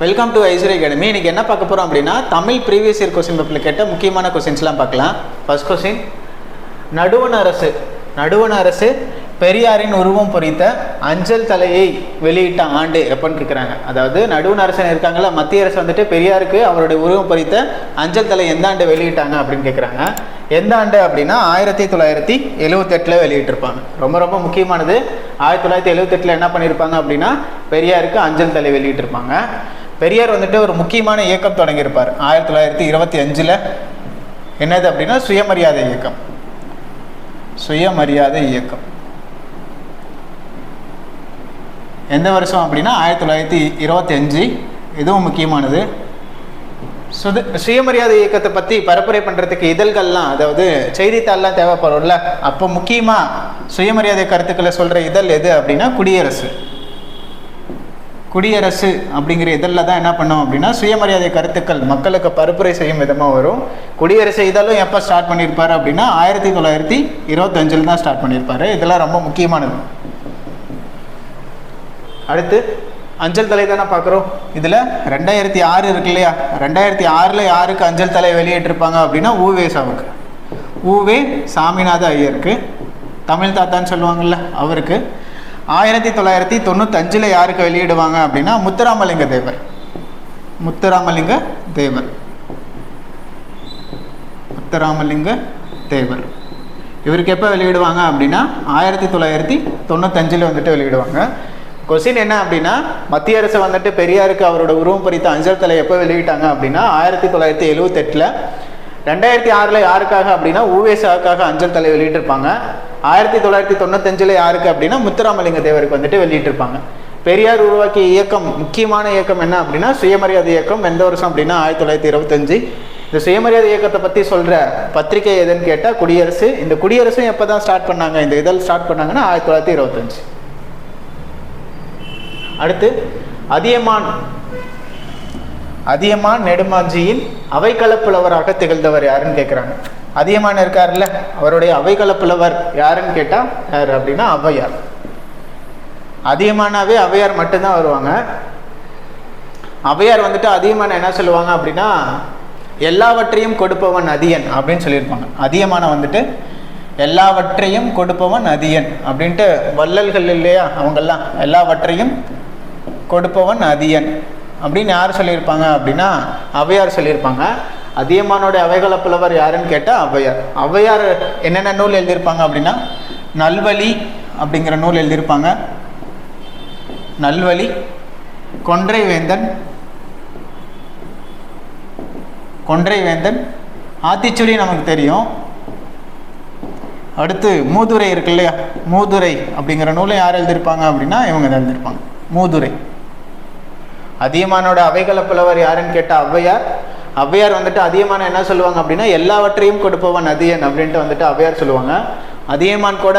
Welcome to Aishwarya academy. இன்னைக்கு என்ன பார்க்க போகிறோம் அப்படின்னா தமிழ் ப்ரீவியஸ் இயர் கொஸ்டின் பேப்பரில் கேட்ட முக்கியமான கொஸ்டின்ஸ்லாம் பார்க்கலாம். ஃபர்ஸ்ட் கொஸ்டின், நடுவண் அரசு பெரியாரின் உருவம் பொறித்த அஞ்சல் தலையை வெளியிட்ட ஆண்டு எப்போன்னு கேட்குறாங்க. அதாவது நடுவண் அரசன் இருக்காங்கல்ல, மத்திய அரசு வந்துட்டு பெரியாருக்கு அவருடைய உருவம் பொறித்த அஞ்சல் தலை எந்த ஆண்டு வெளியிட்டாங்க அப்படின்னு கேட்குறாங்க. எந்த ஆண்டு அப்படின்னா 1978 வெளியிட்டிருப்பாங்க. ரொம்ப ரொம்ப முக்கியமானது. 1978 என்ன பண்ணியிருப்பாங்க அப்படின்னா பெரியாருக்கு அஞ்சல் தலை வெளியிட்டிருப்பாங்க. பெரியார் வந்துட்டு ஒரு முக்கியமான இயக்கம் தொடங்கியிருப்பார் 1925. என்னது அப்படின்னா சுயமரியாதை இயக்கம். எந்த வருஷம் அப்படின்னா 1925. இதுவும் முக்கியமானது. சுயமரியாதை இயக்கத்தை பற்றி பரப்புரை பண்ணுறதுக்கு இதழ்கள்லாம், அதாவது செய்தித்தாள்லாம் தேவைப்படும்ல. அப்போ முக்கியமாக சுயமரியாதை கருத்துக்களை சொல்கிற இதழ் எது அப்படின்னா குடியரசு அப்படிங்கிற இதழில் தான் என்ன பண்ணோம் அப்படின்னா சுயமரியாதை கருத்துக்கள் மக்களுக்கு பரப்புரை செய்யும் விதமாக வரும். குடியரசு இதழும் எப்போ ஸ்டார்ட் பண்ணியிருப்பார் அப்படின்னா 1925 தான் ஸ்டார்ட் பண்ணியிருப்பார். இதெல்லாம் ரொம்ப முக்கியமானது. அடுத்து அஞ்சல் தலை தானே பார்க்குறோம். இதில் 2006 இருக்கு இல்லையா, 2006 யாருக்கு அஞ்சல் தலை வெளியிட்டிருப்பாங்க அப்படின்னா ஊவே சாமிநாத ஐயருக்கு, தமிழ் தாத்தான்னு சொல்லுவாங்கள்ல அவருக்கு. 1995 யாருக்கு வெளியிடுவாங்க அப்படின்னா முத்துராமலிங்க தேவர். இவருக்கு எப்போ வெளியிடுவாங்க அப்படின்னா 1995 வந்துட்டு வெளியிடுவாங்க. கொஸ்டின் என்ன அப்படின்னா மத்திய அரசு வந்துட்டு பெரியாருக்கு அவரோட உருவம் பொறித்த அஞ்சல் தலை எப்போ வெளியிட்டாங்க அப்படின்னா 1978. 2006 யாருக்காக அப்படின்னா ஊவேசாவுக்காக அஞ்சல் தலை வெளியிட்டிருப்பாங்க. 1995 யாருக்கு அப்படின்னா முத்துராமலிங்க தேவருக்கு வந்துட்டு வெளியிட்டிருப்பாங்க. பெரியார் உருவாக்கிய இயக்கம், முக்கியமான இயக்கம் என்ன அப்படின்னா சுயமரியாதை இயக்கம். எந்த வருஷம் அப்படின்னா 1925. இந்த சுயமரியாதை இயக்கத்தை பற்றி சொல்கிற பத்திரிகை எதுன்னு கேட்டால் குடியரசு. இந்த குடியரசும் எப்போ தான் ஸ்டார்ட் பண்ணாங்க, இந்த இதழ் ஸ்டார்ட் பண்ணாங்கன்னா 1925. அடுத்து அதியமான் நெடுமாஞ்சியின் அவைக்களப்புலவராக திகழ்ந்தவர் யாருன்னு கேட்குறாங்க. அதியமான் இருக்காருல்ல, அவருடைய அவைக்களப்புலவர் யாருன்னு கேட்டால் யார் அப்படின்னா ஔவையார். அதியமானாவே ஔவையார் மட்டும்தான் வருவாங்க. ஔவையார் வந்துட்டு அதியமான என்ன சொல்லுவாங்க அப்படின்னா எல்லாவற்றையும் கொடுப்பவன் அதியன் அப்படின்னு சொல்லியிருப்பாங்க. அதியமான வந்துட்டு எல்லாவற்றையும் கொடுப்பவன் அதியன் அப்படின்ட்டு வள்ளல்கள் இல்லையா, அவங்கெல்லாம் எல்லாவற்றையும் கொடுப்பவன் அதியன் அப்படின்னு யார் சொல்லியிருப்பாங்க அப்படின்னா ஔவையார் சொல்லியிருப்பாங்க. அதியமானோட அவைகளப்புலவர் யாருன்னு கேட்டால் ஔவையார் என்னென்ன நூல் எழுதியிருப்பாங்க அப்படின்னா நல்வழி அப்படிங்கிற நூல் எழுதியிருப்பாங்க. நல்வழி, கொன்றை வேந்தன், ஆத்திச்சூடி நமக்கு தெரியும். அடுத்து மூதுரை இருக்கு இல்லையா, மூதுரை அப்படிங்கிற நூலை யார் எழுதியிருப்பாங்க அப்படின்னா இவங்க தான் எழுதியிருப்பாங்க, மூதுரை. அதியமானோட அவைகளப்புலவர் யாருன்னு கேட்டால் ஔவையார் வந்துட்டு அதியமான என்ன சொல்லுவாங்க அப்படின்னா எல்லாவற்றையும் கொடுப்பவன் அதியன் அப்படின்ட்டு வந்துட்டு ஔவையார் சொல்லுவாங்க. அதியமான் கூட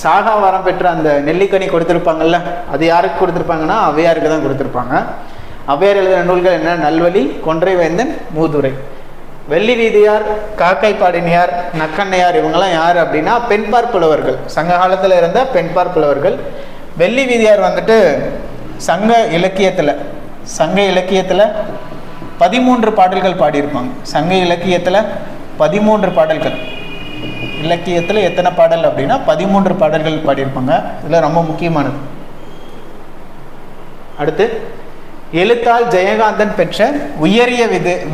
சாகா வரம் பெற்ற அந்த நெல்லிக்கனி கொடுத்துருப்பாங்கல்ல, அது யாருக்கு கொடுத்துருப்பாங்கன்னா ஔவையாருக்கு தான் கொடுத்துருப்பாங்க. ஔவையார் எழுதின நூல்கள் என்ன? நல்வழி, கொன்றை வேந்தன், மூதுரை. வெள்ளி வீதியார், காக்கை பாடினியார், நக்கண்ணையார் இவங்கெல்லாம் யார் அப்படின்னா பெண்பார் புலவர்கள், சங்க காலத்தில் இருந்த பெண்பார் புலவர்கள். வெள்ளி வீதியார் வந்துட்டு சங்க இலக்கியத்தில் 13 பாடல்கள் பாடியிருப்பாங்க. சங்க இலக்கியத்தில் 13 பாடல்கள். இலக்கியத்தில் எத்தனை பாடல் அப்படின்னா 13 பாடல்கள் பாடியிருப்பாங்க. இதில் ரொம்ப முக்கியமானது. அடுத்து எழுத்தால் ஜெயகாந்தன் பெற்ற உயரிய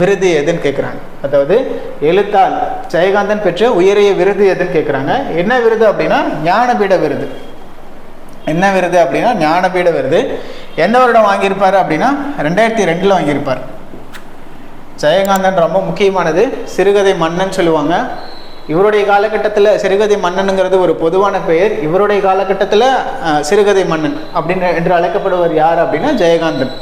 விருது எதுன்னு கேட்குறாங்க. அதாவது எழுத்தால் ஜெயகாந்தன் பெற்ற உயரிய விருது எதுன்னு கேட்குறாங்க. என்ன விருது அப்படின்னா ஞானபீட விருது. என்ன விருது அப்படின்னா ஞானபீட விருது. எந்த வருடம் வாங்கியிருப்பார் அப்படின்னா 2002 வாங்கியிருப்பார். ஜெயகாந்தன் ரொம்ப முக்கியமானது. சிறுகதை மன்னன் சொல்லுவாங்க. இவருடைய காலகட்டத்தில் சிறுகதை மன்னனுங்கிறது ஒரு பொதுவான பெயர். இவருடைய காலகட்டத்தில் சிறுகதை மன்னன் என்று அழைக்கப்படுவர் யார் அப்படின்னா ஜெயகாந்தன்.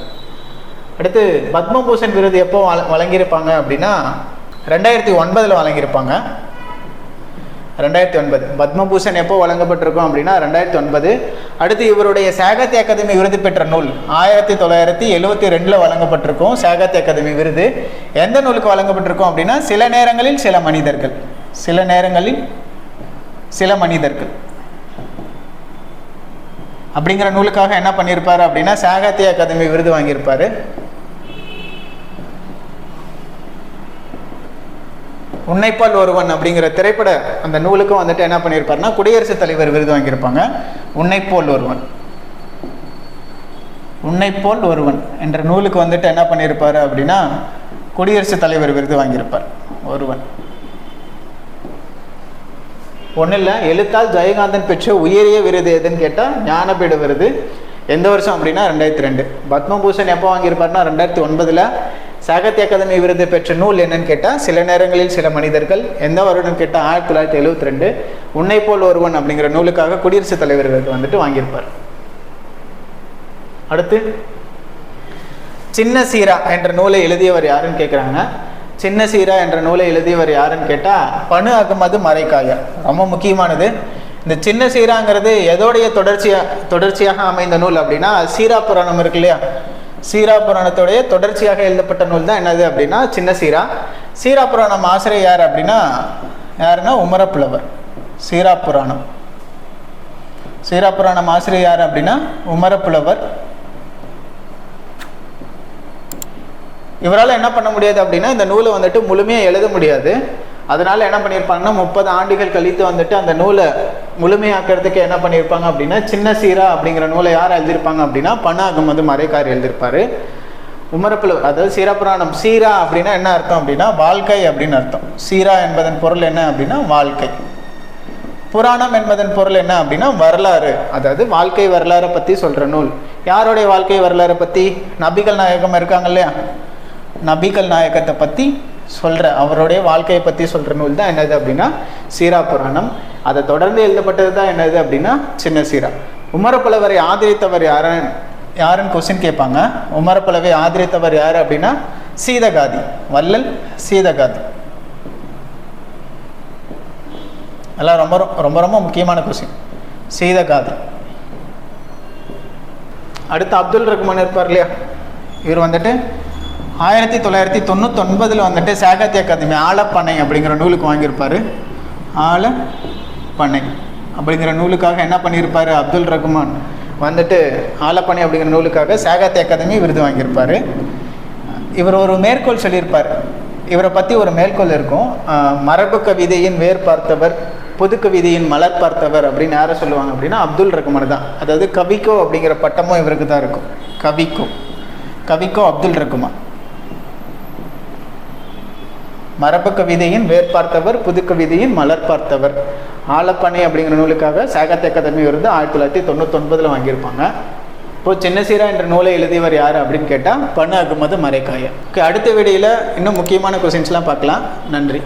அடுத்து பத்மபூஷன் விருது எப்போ வழங்கியிருப்பாங்க அப்படின்னா 2009 வழங்கியிருப்பாங்க. 2009 பத்மபூஷன் எப்போ வழங்கப்பட்டிருக்கும் அப்படின்னா 2009. அடுத்து இவருடைய சாகித்ய அகாதமி விருது பெற்ற நூல் 1972 வழங்கப்பட்டிருக்கும். சாகித்ய அகாதமி விருது எந்த நூலுக்கு வழங்கப்பட்டிருக்கும் அப்படின்னா சில நேரங்களில் சில மனிதர்கள் அப்படிங்கிற நூலுக்காக என்ன பண்ணியிருப்பார் அப்படின்னா சாகித்ய அகாதமி விருது வாங்கியிருப்பார். உன்னைப்போல் ஒருவன் அப்படிங்கிற திரைப்பட அந்த நூலுக்கும் வந்துட்டு என்ன பண்ணியிருப்பாருன்னா குடியரசுத் தலைவர் விருது வாங்கியிருப்பாங்க. உன்னைப்போல் ஒருவன், உன்னைப்போல் ஒருவன் என்ற நூலுக்கு வந்துட்டு என்ன பண்ணியிருப்பாரு அப்படின்னா குடியரசுத் தலைவர் விருது வாங்கியிருப்பார். ஒருவன் ஒன்றும் இல்லை, எழுத்தால் ஜெயகாந்தன் பெற்ற உயரிய விருது எதுன்னு கேட்டால் ஞானபீட விருது. எந்த வருஷம் அப்படின்னா 2002. பத்மபூஷன் எப்போ வாங்கியிருப்பாருன்னா 2009. சாகித்ய அகாதமி விருது பெற்ற நூல் என்னன்னு கேட்டால் சில நேரங்களில் சில மனிதர்கள். எந்த வருடம் கேட்டால் 1972. உன்னைப்போல் ஒருவன் அப்படிங்கிற நூலுக்காக குடியரசுத் தலைவர் விருது வந்துட்டு வாங்கியிருப்பார். அடுத்து சின்ன சீரா என்ற நூலை எழுதியவர் யாருன்னு கேட்குறாங்க. சின்ன சீரா என்ற நூலை எழுதியவர் யாருன்னு கேட்டால் பனு அகமது மரைக்காயா. ரொம்ப முக்கியமானது. இந்த சின்ன சீராங்கிறது எதோடைய தொடர்ச்சியாக அமைந்த நூல் அப்படின்னா சீரா புராணம் இருக்கு இல்லையா, சீரா புராணத்துடைய தொடர்ச்சியாக எழுதப்பட்ட நூல் தான் என்னது அப்படின்னா சின்ன சீரா. சீரா புராணம் ஆசிரியர் யார் அப்படின்னா யாருன்னா உமரப்புலவர். சீரா புராணம் ஆசிரியர் யார் அப்படின்னா உமரப்புலவர். இவரால் என்ன பண்ண முடியாது அப்படின்னா இந்த நூலை வந்துட்டு முழுமையாக எழுத முடியாது. அதனால என்ன பண்ணியிருப்பாங்கன்னா 30 ஆண்டுகள் கழித்து வந்துட்டு அந்த நூலை முழுமையாக்கிறதுக்கு என்ன பண்ணியிருப்பாங்க அப்படின்னா சின்ன சீரா அப்படிங்கிற நூலை யார் எழுதியிருப்பாங்க அப்படின்னா பனு அகமது மரைக்கார் எழுதியிருப்பாரு. உமரப்புலவர், அதாவது சீரா புராணம். சீரா அப்படின்னா என்ன அர்த்தம் அப்படின்னா வாழ்க்கை அப்படின்னு அர்த்தம். சீரா என்பதன் பொருள் என்ன அப்படின்னா வாழ்க்கை. புராணம் என்பதன் பொருள் என்ன அப்படின்னா வரலாறு, அதாவது வாழ்க்கை வரலாறை பற்றி சொல்கிற நூல். யாருடைய வாழ்க்கை வரலாறை பற்றி? நபிகள் நாயகம் இருக்காங்க இல்லையா, நபிகள் நாயகத்தை பற்றி சொல்கிற அவருடைய வாழ்க்கையை பற்றி சொல்கிற நூல் தான் என்னது அப்படின்னா சீரா புராணம். அதை தொடர்ந்து எழுதப்பட்டது தான் என்னது அப்படின்னா சின்ன சீரா. உமரப்புலவரை ஆதரித்தவர் யாருன்னு கொஸ்டின் கேட்பாங்க. உமரப்புலவை ஆதரித்தவர் யார் அப்படின்னா சீதகாதி, வள்ளல் சீதகாதி. எல்லாம் ரொம்ப ரொம்ப ரொம்ப முக்கியமான கொஸ்டின், சீதகாதி. அடுத்து அப்துல் ரஹ்மான் இருப்பார் இல்லையா, இவர் வந்துட்டு 1999 வந்துட்டு சாகித்ய அகாதமி ஆலப்பனை அப்படிங்கிற நூலுக்கு வாங்கியிருப்பார். ஆலப்பனை அப்படிங்கிற நூலுக்காக என்ன பண்ணியிருப்பார் அப்துல் ரஹ்மான் வந்துட்டு ஆலப்பனை அப்படிங்கிற நூலுக்காக சாகித்ய அகாதமி விருது வாங்கியிருப்பார். இவர் ஒரு மேற்கோள் சொல்லியிருப்பார். இவரை பற்றி ஒரு மேற்கோள் இருக்கும், மரபு கவிதையின் வேர் பார்த்தவர், புது கவிதையின் மலர் பார்த்தவர் அப்படின்னு யாரை சொல்லுவாங்க அப்படின்னா அப்துல் ரஹ்மான் தான். அதாவது கவிக்கோ அப்படிங்கிற பட்டமும் இவருக்கு தான் இருக்கும். கவிக்கோ அப்துல் ரஹ்மான். மரபு கவிதையின் வேர் பார்த்தவர், புது கவிதையின் மலர் பார்த்தவர். ஆலப்பனை அப்படிங்கிற நூலுக்காக சாகித்ய அகாதமி விருது 1999 வாங்கியிருப்பாங்க. இப்போது சின்ன சீரா என்ற நூலை எழுதியவர் யார் அப்படின்னு கேட்டால் பனு அகமது மரைக்காயா. அடுத்த வீடியோவில் இன்னும் முக்கியமான கொஸ்டின்ஸ்லாம் பார்க்கலாம். நன்றி.